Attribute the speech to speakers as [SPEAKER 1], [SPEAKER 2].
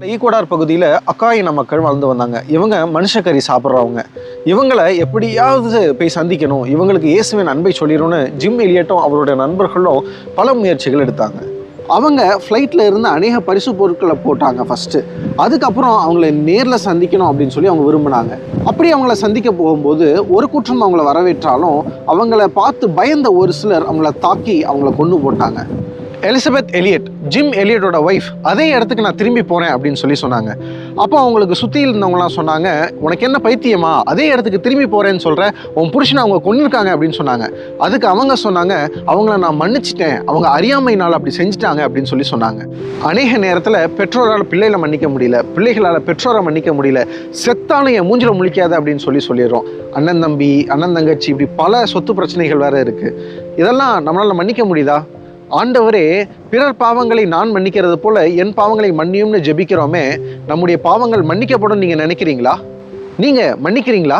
[SPEAKER 1] Ecuador பகுதியில் அக்காயின மக்கள் வாழ்ந்து வந்தாங்க. இவங்க மனுஷக்கறி சாப்பிட்றவங்க. இவங்களை எப்படியாவது போய் சந்திக்கணும், இவங்களுக்கு இயேசுவின் அன்பை சொல்லிடணும்னு ஜிம் எலியட்டும் அவருடைய நண்பர்களும் பல முயற்சிகள் எடுத்தாங்க. அவங்க ஃப்ளைட்டில் இருந்து அநேக பரிசு பொருட்களை போட்டாங்க ஃபஸ்ட்டு. அதுக்கப்புறம் அவங்கள நேரில் சந்திக்கணும் அப்படின்னு சொல்லி அவங்க விரும்பினாங்க. அப்படி அவங்கள சந்திக்க போகும்போது ஒரு கூட்டம் அவங்கள வரவேற்றாலும் அவங்கள பார்த்து பயந்த ஒரு சிலர் அவங்கள தாக்கி அவங்கள கொன்று போட்டாங்க. எலிசபெத் எலியட், ஜிம் எலியட்டோட ஒய்ஃப், அதே இடத்துக்கு நான் திரும்பி போகிறேன் அப்படின்னு சொல்லி சொன்னாங்க. அப்போ அவங்களுக்கு சுற்றியில் இருந்தவங்களாம் சொன்னாங்க, உனக்கு என்ன பைத்தியமா, அதே இடத்துக்கு திரும்பி போகிறேன்னு சொல்கிற, உன் புருஷனை அவங்க கொன்னிருக்காங்க அப்படின்னு சொன்னாங்க. அதுக்கு அவங்க சொன்னாங்க, அவங்கள நான் மன்னிச்சிட்டேன், அவங்க அறியாமையினால் அப்படி செஞ்சுட்டாங்க அப்படின்னு சொல்லி சொன்னாங்க. அநேக நேரத்தில் பெற்றோரால் பிள்ளைகளை மன்னிக்க முடியல, பிள்ளைகளால் பெற்றோரை மன்னிக்க முடியல, செத்தாலும் என் மூஞ்சில முழிக்காது அப்படின்னு சொல்லிடுறோம். அண்ணன் தம்பி, அண்ணன் தங்கச்சி, இப்படி பல சொத்து பிரச்சனைகள் வேறு இருக்குது. இதெல்லாம் நம்மளால் மன்னிக்க முடியுதா? ஆண்டவரே பிறர் பாவங்களை நான் மன்னிக்கிறது போல என் பாவங்களை மன்னியும்னு ஜெபிக்கிறோமே, நம்முடைய பாவங்கள் மன்னிக்கப்படும் நீங்கள் நினைக்கிறீங்களா? நீங்கள் மன்னிக்கிறீங்களா?